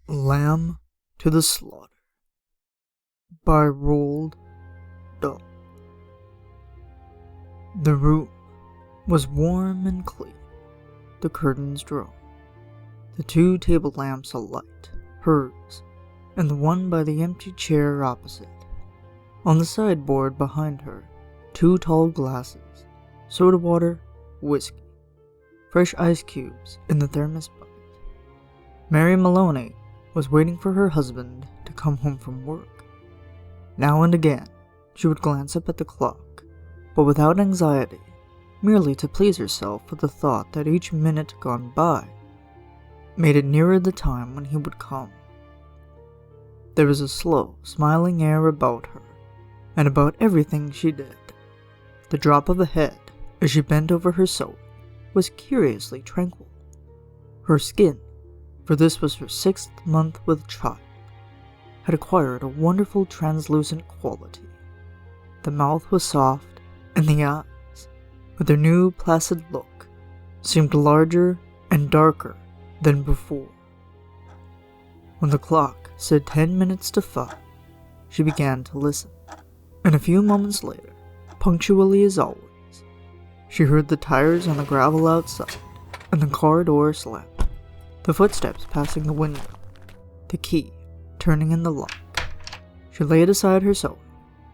Lamb to the Slaughter by Roald Dahl. The room was warm and clean, the curtains drawn, the 2 table lamps alight, hers, and the one by the empty chair opposite. On the sideboard behind her, 2 tall glasses, soda water, whiskey, fresh ice cubes in the thermos bucket. Mary Maloney was waiting for her husband to come home from work. Now and again, she would glance up at the clock, but without anxiety, merely to please herself with the thought that each minute gone by made it nearer the time when he would come. There was a slow, smiling air about her, and about everything she did. The drop of a head, as she bent over her sewing, was curiously tranquil. Her skin, for this was her 6th month with child, had acquired a wonderful translucent quality. The mouth was soft, and the eyes, with their new placid look, seemed larger and darker than before. When the clock said 10 minutes to 5, she began to listen, and a few moments later, punctually as always, she heard the tires on the gravel outside, and the car door slam, the footsteps passing the window, the key turning in the lock. She laid aside her sewing,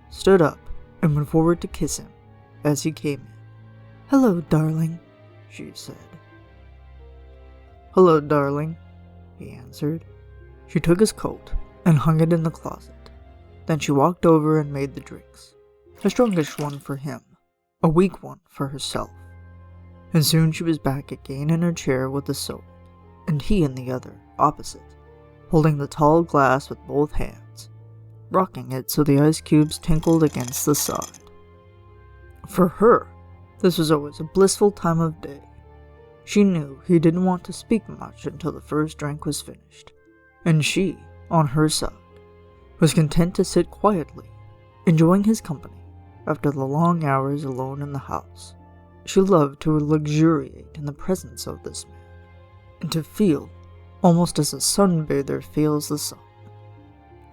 stood up, and went forward to kiss him as he came in. "Hello, darling," she said. "Hello, darling," he answered. She took his coat and hung it in the closet. Then she walked over and made the drinks, a strongish one for him, a weak one for herself. And soon she was back again in her chair with the sewing, and he in the other, opposite, holding the tall glass with both hands, rocking it so the ice cubes tinkled against the side. For her, this was always a blissful time of day. She knew he didn't want to speak much until the first drink was finished, and she, on her side, was content to sit quietly, enjoying his company after the long hours alone in the house. She loved to luxuriate in the presence of this man, and to feel, almost as a sunbather feels the sun,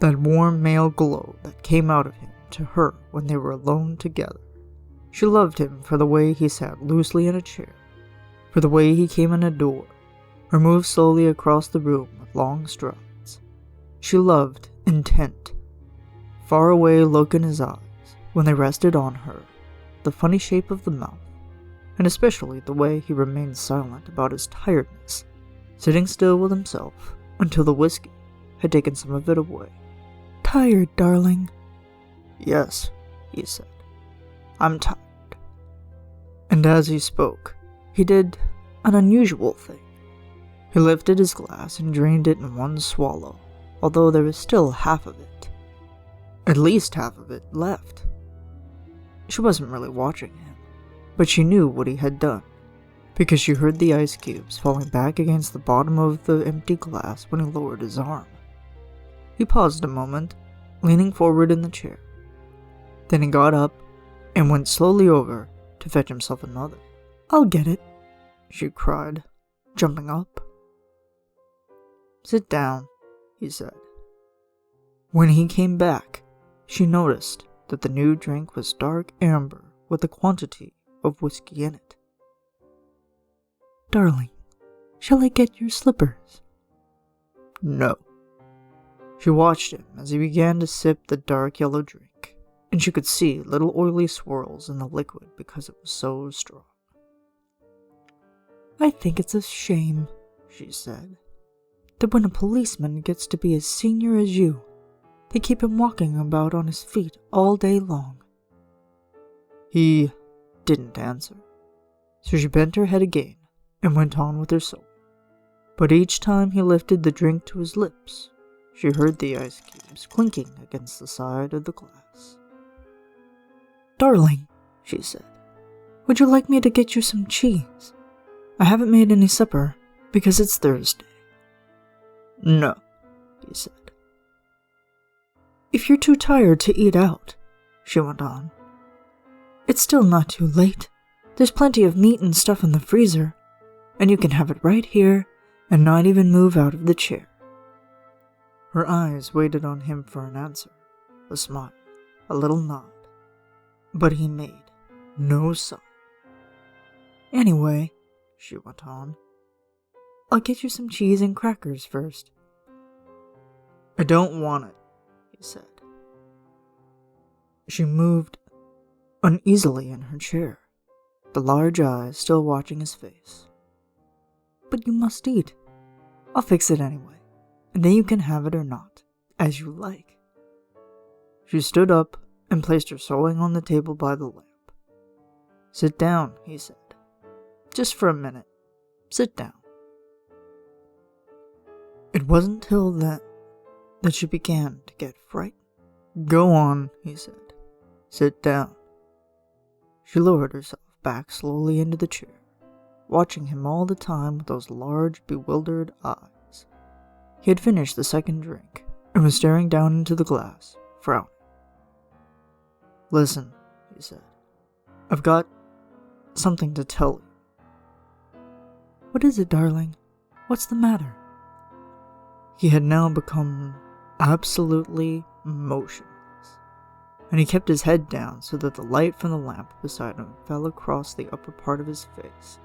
that warm male glow that came out of him to her when they were alone together. She loved him for the way he sat loosely in a chair, for the way he came in a door, or moved slowly across the room with long strides. She loved intent, far-away look in his eyes when they rested on her, the funny shape of the mouth, and especially the way he remained silent about his tiredness, sitting still with himself until the whiskey had taken some of it away. "Tired, darling?" "Yes," he said. "I'm tired." And as he spoke, he did an unusual thing. He lifted his glass and drained it in one swallow, although there was still half of it, at least half of it, left. She wasn't really watching him, but she knew what he had done, because she heard the ice cubes falling back against the bottom of the empty glass when he lowered his arm. He paused a moment, leaning forward in the chair. Then he got up and went slowly over to fetch himself another. "I'll get it," she cried, jumping up. "Sit down," he said. When he came back, she noticed that the new drink was dark amber with a quantity of whiskey in it. "Darling, shall I get your slippers?" "No." She watched him as he began to sip the dark yellow drink, and she could see little oily swirls in the liquid because it was so strong. "I think it's a shame," she said, "that when a policeman gets to be as senior as you, they keep him walking about on his feet all day long." He didn't answer, so she bent her head again and went on with her sewing. But each time he lifted the drink to his lips, she heard the ice cubes clinking against the side of the glass. "Darling," she said, "would you like me to get you some cheese? I haven't made any supper because it's Thursday." "No," he said. "If you're too tired to eat out," she went on, "it's still not too late. There's plenty of meat and stuff in the freezer, and you can have it right here and not even move out of the chair." Her eyes waited on him for an answer, a smile, a little nod. But he made no sign. "Anyway," she went on, "I'll get you some cheese and crackers first." "I don't want it," he said. She moved uneasily in her chair, the large eyes still watching his face. "But you must eat. I'll fix it anyway, and then you can have it or not, as you like." She stood up and placed her sewing on the table by the lamp. "Sit down," he said. "Just for a minute. Sit down." It wasn't till then that she began to get frightened. "Go on," he said. "Sit down." She lowered herself back slowly into the chair, watching him all the time with those large, bewildered eyes. He had finished the second drink and was staring down into the glass, frowning. "Listen," he said. "I've got something to tell you." "What is it, darling? What's the matter?" He had now become absolutely motionless, and he kept his head down so that the light from the lamp beside him fell across the upper part of his face,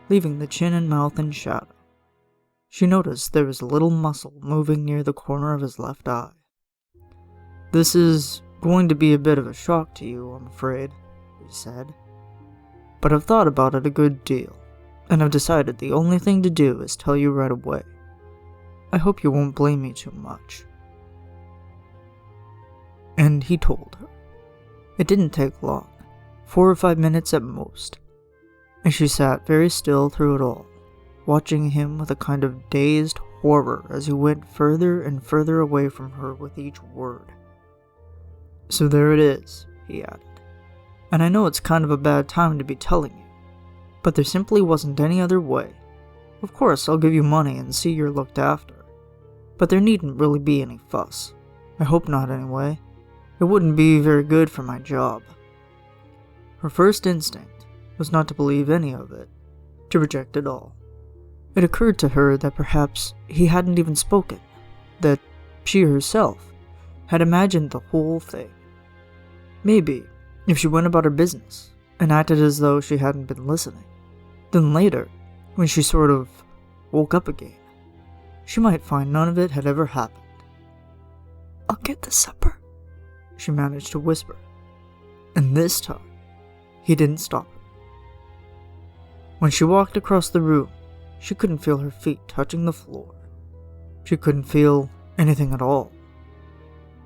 leaving the chin and mouth in shadow. She noticed there was a little muscle moving near the corner of his left eye. "This is going to be a bit of a shock to you, I'm afraid," he said. "But I've thought about it a good deal, and I've decided the only thing to do is tell you right away. I hope you won't blame me too much." And he told her. It didn't take long, 4 or 5 minutes at most, and she sat very still through it all, watching him with a kind of dazed horror as he went further and further away from her with each word. "So there it is," he added, "and I know it's kind of a bad time to be telling you, but there simply wasn't any other way. Of course, I'll give you money and see you're looked after, but there needn't really be any fuss. I hope not, anyway. It wouldn't be very good for my job." Her first instinct was not to believe any of it, to reject it all. It occurred to her that perhaps he hadn't even spoken, that she herself had imagined the whole thing. Maybe, if she went about her business and acted as though she hadn't been listening, then later, when she sort of woke up again, she might find none of it had ever happened. "I'll get the supper," she managed to whisper, and this time, he didn't stop her. When she walked across the room, she couldn't feel her feet touching the floor. She couldn't feel anything at all,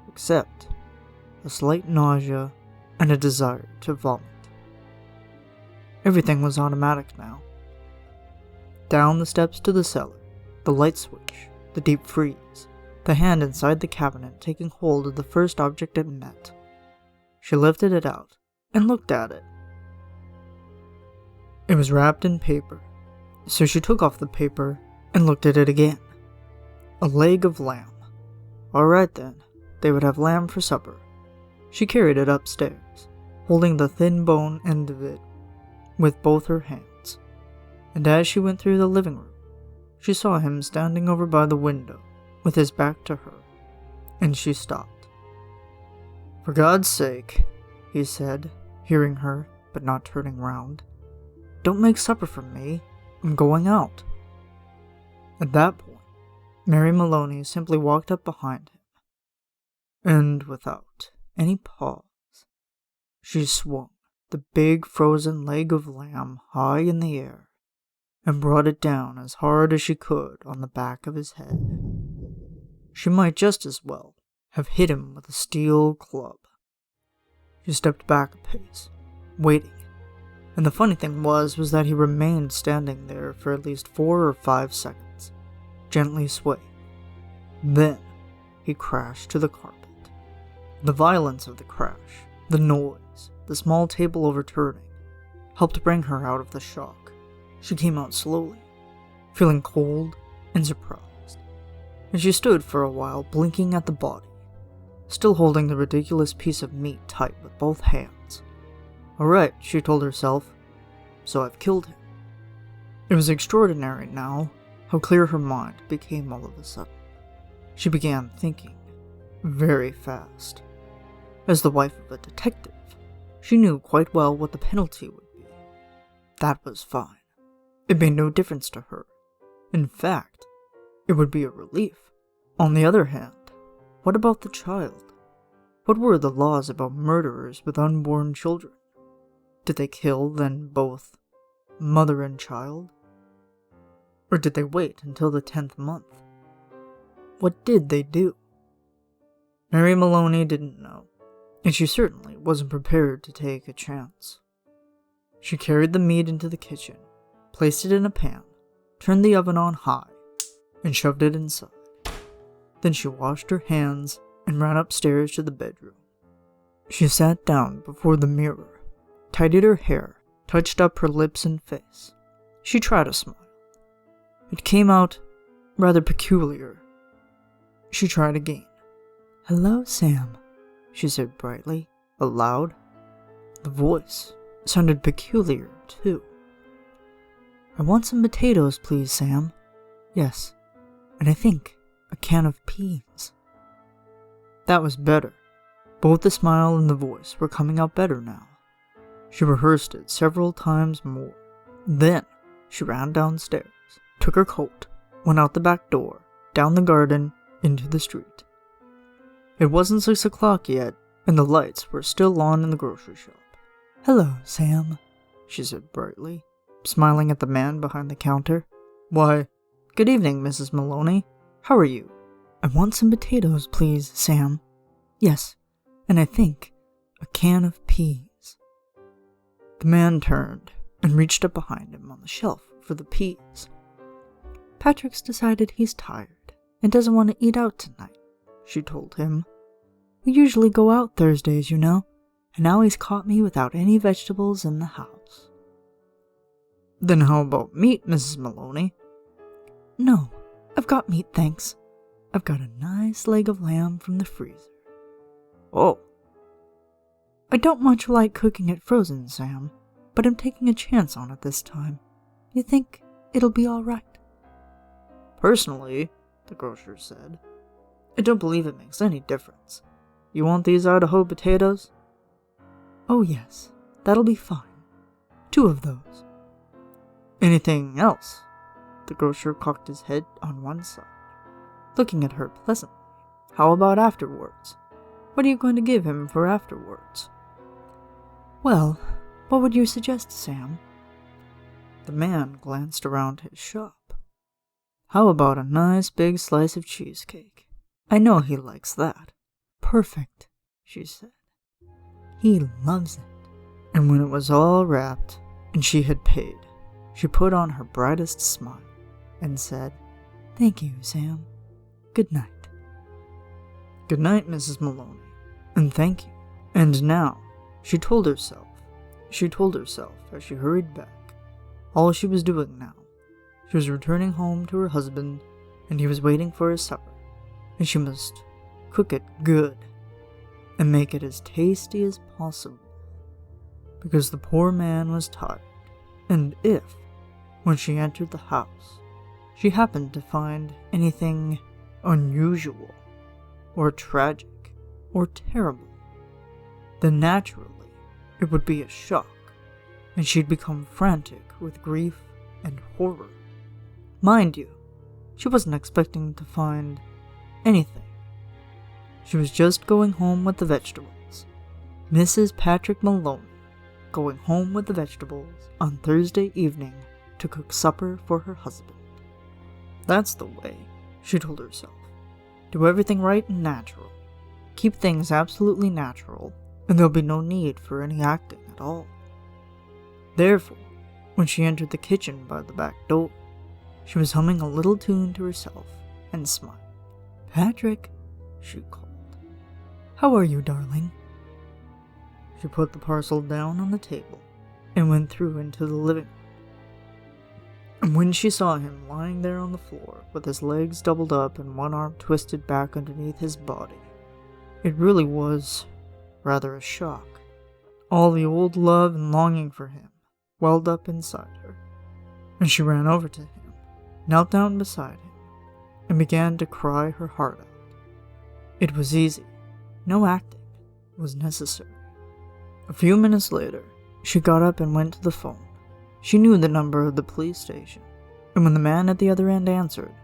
except a slight nausea and a desire to vomit. Everything was automatic now. Down the steps to the cellar, the light switch, the deep freeze, the hand inside the cabinet taking hold of the first object it met. She lifted it out and looked at it. It was wrapped in paper, so she took off the paper and looked at it again. A leg of lamb. All right then, they would have lamb for supper. She carried it upstairs, holding the thin bone end of it with both her hands, and as she went through the living room, she saw him standing over by the window with his back to her, and she stopped. "For God's sake," he said, hearing her but not turning round, "don't make supper for me. I'm going out." At that point, Mary Maloney simply walked up behind him, and without any pause, she swung the big frozen leg of lamb high in the air and brought it down as hard as she could on the back of his head. She might just as well have hit him with a steel club. She stepped back a pace, waiting, and the funny thing was that he remained standing there for at least 4 or 5 seconds, gently swaying. Then he crashed to the carpet. The violence of the crash, the noise, the small table overturning, helped bring her out of the shock. She came out slowly, feeling cold and surprised, and she stood for a while blinking at the body, still holding the ridiculous piece of meat tight with both hands. "All right," she told herself, "so I've killed him." It was extraordinary now how clear her mind became all of a sudden. She began thinking very fast. As the wife of a detective, she knew quite well what the penalty would be. That was fine. It made no difference to her. In fact, it would be a relief. On the other hand, what about the child? What were the laws about murderers with unborn children? Did they kill then both mother and child? Or did they wait until the 10th month? What did they do? Mary Maloney didn't know, and she certainly wasn't prepared to take a chance. She carried the meat into the kitchen, placed it in a pan, turned the oven on high, and shoved it inside. Then she washed her hands and ran upstairs to the bedroom. She sat down before the mirror, tidied her hair, touched up her lips and face. She tried a smile. It came out rather peculiar. She tried again. "Hello, Sam," she said brightly, aloud. The voice sounded peculiar, too. "I want some potatoes, please, Sam. Yes, and I think a can of peas." That was better. Both the smile and the voice were coming out better now. She rehearsed it several times more. Then she ran downstairs, took her coat, went out the back door, down the garden, into the street. It wasn't 6 o'clock yet, and the lights were still on in the grocery shop. "Hello, Sam," she said brightly, smiling at the man behind the counter. "Why, good evening, Mrs. Maloney. How are you?" "I want some potatoes, please, Sam. Yes, and I think a can of peas." The man turned and reached up behind him on the shelf for the peas. "Patrick's decided he's tired and doesn't want to eat out tonight," she told him. "We usually go out Thursdays, you know, and now he's caught me without any vegetables in the house." "Then how about meat, Mrs. Maloney?" "No, I've got meat, thanks. I've got a nice leg of lamb from the freezer." "Oh." "I don't much like cooking it frozen, Sam, but I'm taking a chance on it this time. You think it'll be all right?" "Personally," the grocer said, "I don't believe it makes any difference. You want these Idaho potatoes?" "Oh yes, that'll be fine. 2 of those." "Anything else?" The grocer cocked his head on one side, looking at her pleasantly. "How about afterwards? What are you going to give him for afterwards?" "Well, what would you suggest, Sam?" The man glanced around his shop. "How about a nice big slice of cheesecake? I know he likes that." "Perfect," she said. "He loves it." And when it was all wrapped and she had paid, she put on her brightest smile and said, "Thank you, Sam. Good night." "Good night, Mrs. Maloney, and thank you." And now, she told herself as she hurried back, all she was doing now. She was returning home to her husband, and he was waiting for his supper, and she must cook it good and make it as tasty as possible, because the poor man was tired, and if, when she entered the house, she happened to find anything unusual, or tragic, or terrible, then naturally it would be a shock, and she'd become frantic with grief and horror. Mind you, she wasn't expecting to find anything. She was just going home with the vegetables. Mrs. Patrick Maloney going home with the vegetables on Thursday evening to cook supper for her husband. That's the way, she told herself. Do everything right and natural. Keep things absolutely natural, and there'll be no need for any acting at all. Therefore, when she entered the kitchen by the back door, she was humming a little tune to herself and smiled. "Patrick," she called. "How are you, darling?" She put the parcel down on the table and went through into the living room. And when she saw him lying there on the floor with his legs doubled up and one arm twisted back underneath his body, it really was rather a shock. All the old love and longing for him welled up inside her, and she ran over to him, knelt down beside him, and began to cry her heart out. It was easy. No acting was necessary. A few minutes later, she got up and went to the phone. She knew the number of the police station, and when the man at the other end answered,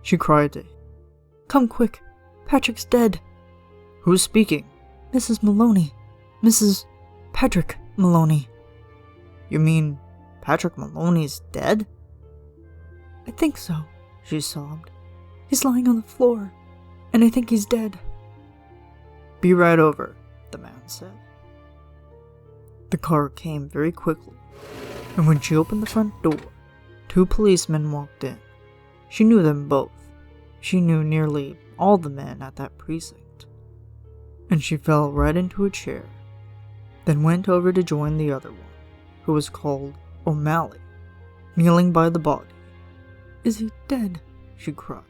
she cried to him, "Come quick! Patrick's dead!" "Who's speaking?" "Mrs. Maloney. Mrs. Patrick Maloney." "You mean Patrick Maloney's dead?" "I think so," she sobbed. "He's lying on the floor, and I think he's dead." "Be right over," the man said. The car came very quickly, and when she opened the front door, 2 policemen walked in. She knew them both. She knew nearly all the men at that precinct. And she fell right into a chair, then went over to join the other one, who was called O'Malley, kneeling by the body. "Is he dead?" she cried.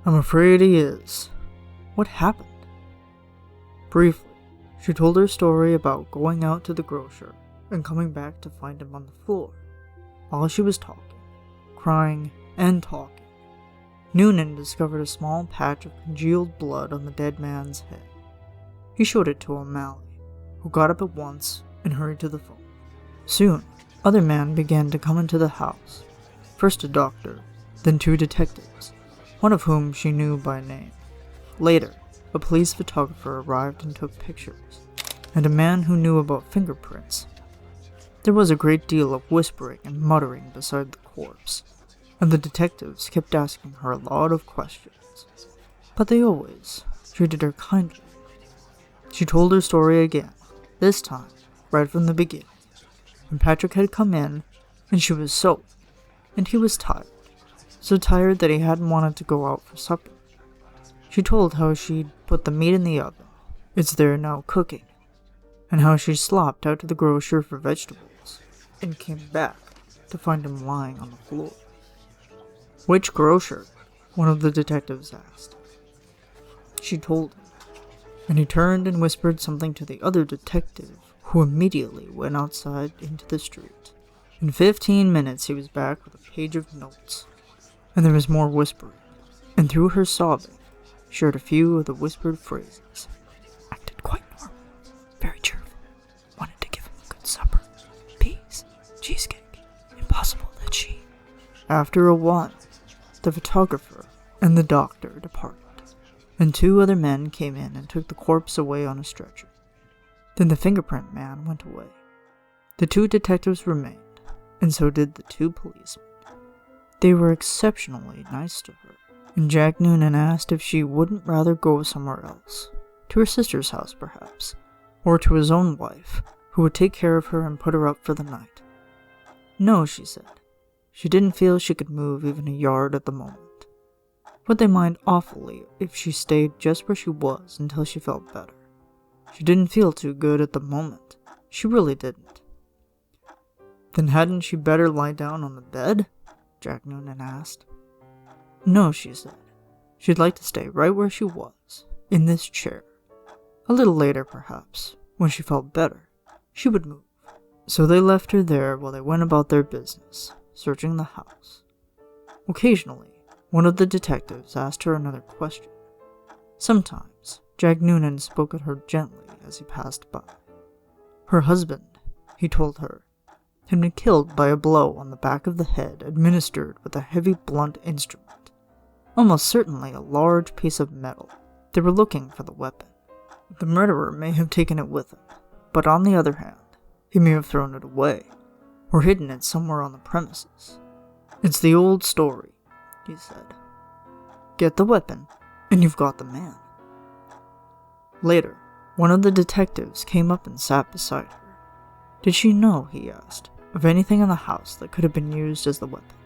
"I'm afraid he is. What happened?" Briefly, she told her story about going out to the grocer and coming back to find him on the floor. While she was talking, crying, and talking, Noonan discovered a small patch of congealed blood on the dead man's head. He showed it to O'Malley, who got up at once and hurried to the phone. Soon, other men began to come into the house. First a doctor, then 2 detectives, one of whom she knew by name. Later, a police photographer arrived and took pictures, and a man who knew about fingerprints. There was a great deal of whispering and muttering beside the corpse, and the detectives kept asking her a lot of questions, but they always treated her kindly. She told her story again, this time right from the beginning, when Patrick had come in, and she was soaked, and he was tired, so tired that he hadn't wanted to go out for supper. She told how she'd put the meat in the oven, it's there now cooking, and how she slopped out to the grocer for vegetables, and came back to find him lying on the floor. "Which grocer?" one of the detectives asked. She told him, and he turned and whispered something to the other detective, who immediately went outside into the street. In 15 minutes he was back with a page of notes, and there was more whispering, and through her sobbing, she heard a few of the whispered phrases. "Acted quite normal, very cheerful, wanted to give him a good supper, peas, cheesecake, impossible that she..." After a while, the photographer and the doctor departed, and 2 other men came in and took the corpse away on a stretcher. Then the fingerprint man went away. The 2 detectives remained, and so did the 2 policemen. They were exceptionally nice to her, and Jack Noonan asked if she wouldn't rather go somewhere else, to her sister's house perhaps, or to his own wife, who would take care of her and put her up for the night. No, she said. She didn't feel she could move even a yard at the moment. Would they mind awfully if she stayed just where she was until she felt better? She didn't feel too good at the moment. She really didn't. "Then hadn't she better lie down on the bed?" Jack Noonan asked. No, she said. She'd like to stay right where she was, in this chair. A little later, perhaps, when she felt better, she would move. So they left her there while they went about their business, searching the house. Occasionally, one of the detectives asked her another question. Sometimes, Jack Noonan spoke at her gently as he passed by. Her husband, he told her, had been killed by a blow on the back of the head administered with a heavy blunt instrument, almost certainly a large piece of metal. They were looking for the weapon. The murderer may have taken it with him, but on the other hand, he may have thrown it away, or hidden it somewhere on the premises. "It's the old story," he said. "Get the weapon, and you've got the man." Later, one of the detectives came up and sat beside her. Did she know, he asked, of anything in the house that could have been used as the weapon?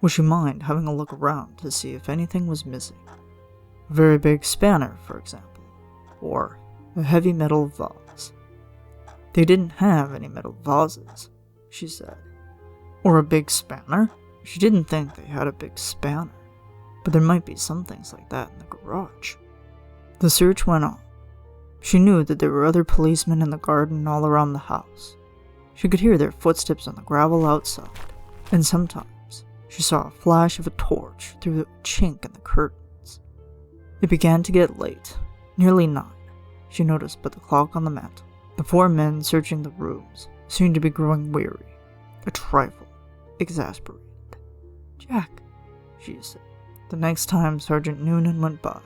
Would she mind having a look around to see if anything was missing? A very big spanner, for example, or a heavy metal vase. They didn't have any metal vases, she said. Or a big spanner? She didn't think they had a big spanner, but there might be some things like that in the garage. The search went on. She knew that there were other policemen in the garden all around the house. She could hear their footsteps on the gravel outside, and sometimes She saw a flash of a torch through the chink in the curtains. It began to get late, nearly 9, she noticed by the clock on the mantel. The 4 men searching the rooms seemed to be growing weary, a trifle exasperated. "Jack," she said, the next time Sergeant Noonan went by,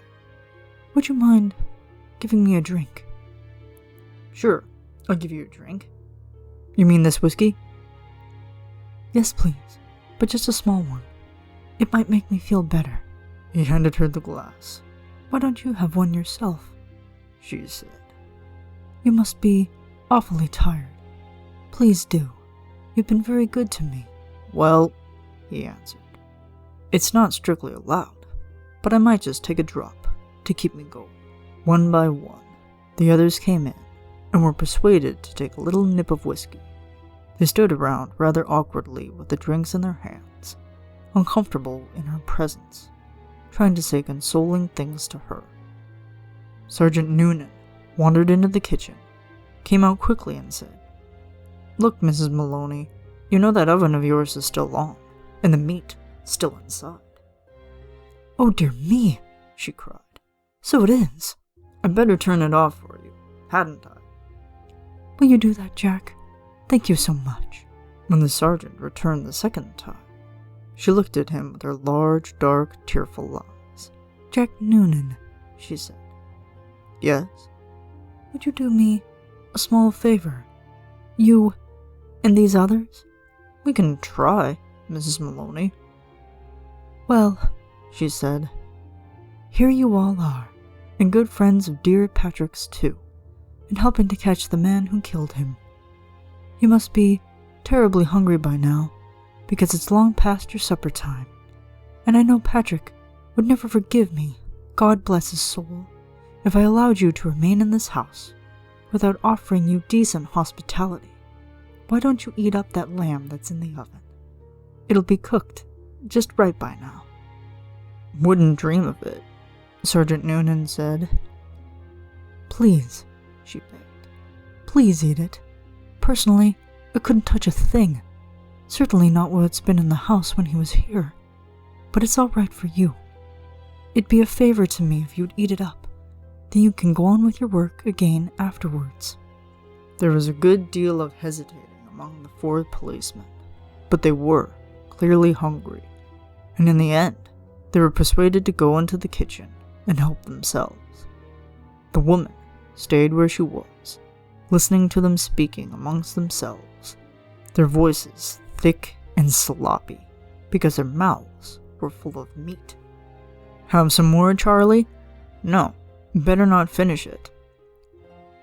"would you mind giving me a drink?" "Sure, I'll give you a drink. You mean this whiskey?" "Yes, please, but just a small one. It might make me feel better." He handed her the glass. "Why don't you have one yourself?" she said. "You must be awfully tired. Please do. You've been very good to me." "Well," he answered, "it's not strictly allowed, but I might just take a drop to keep me going." One by one, the others came in and were persuaded to take a little nip of whiskey. They stood around rather awkwardly with the drinks in their hands, uncomfortable in her presence, trying to say consoling things to her. Sergeant Noonan wandered into the kitchen, came out quickly and said, "Look, Mrs. Maloney, you know that oven of yours is still on, and the meat still inside." "Oh dear me," she cried. "So it is. I'd better turn it off for you, hadn't I?" "Will you do that, Jack? Thank you so much." When the sergeant returned the second time, she looked at him with her large, dark, tearful eyes. "Jack Noonan," she said. "Yes?" "Would you do me a small favor? You and these others?" "We can try, Mrs. Maloney." "Well," she said, "here you all are, and good friends of dear Patrick's too, and helping to catch the man who killed him. You must be terribly hungry by now, because it's long past your supper time, and I know Patrick would never forgive me, God bless his soul, if I allowed you to remain in this house without offering you decent hospitality. Why don't you eat up that lamb that's in the oven? It'll be cooked just right by now." "Wouldn't dream of it," Sergeant Noonan said. "Please," she begged. "Please eat it. Personally, I couldn't touch a thing. Certainly not what's been in the house when he was here. But it's all right for you. It'd be a favor to me if you'd eat it up. Then you can go on with your work again afterwards." There was a good deal of hesitating among the 4 policemen, but they were clearly hungry, and in the end, they were persuaded to go into the kitchen and help themselves. The woman stayed where she was, listening to them speaking amongst themselves, their voices thick and sloppy, because their mouths were full of meat. "Have some more, Charlie?" "No, better not finish it."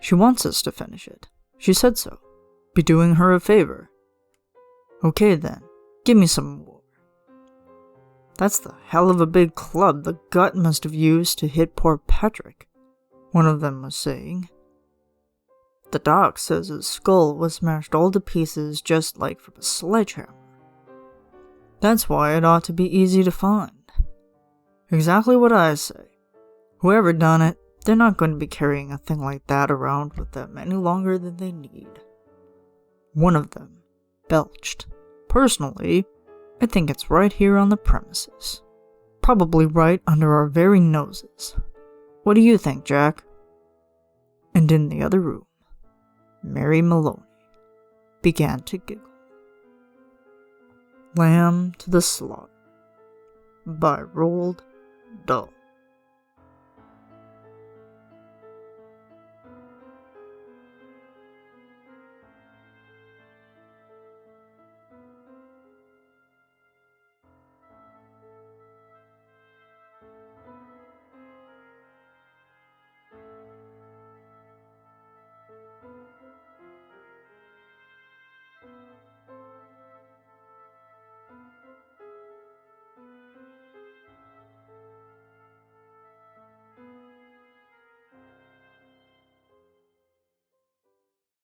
"She wants us to finish it. She said so. Be doing her a favor." "Okay then, give me some more." "That's the hell of a big club the gut must have used to hit poor Patrick," one of them was saying. "The doc says his skull was smashed all to pieces just like from a sledgehammer. That's why it ought to be easy to find." "Exactly what I say. Whoever done it, they're not going to be carrying a thing like that around with them any longer than they need." One of them belched. "Personally, I think it's right here on the premises. Probably right under our very noses. What do you think, Jack?" And in the other room, Mary Maloney began to giggle. Lamb to the Slaughter by Roald Dahl.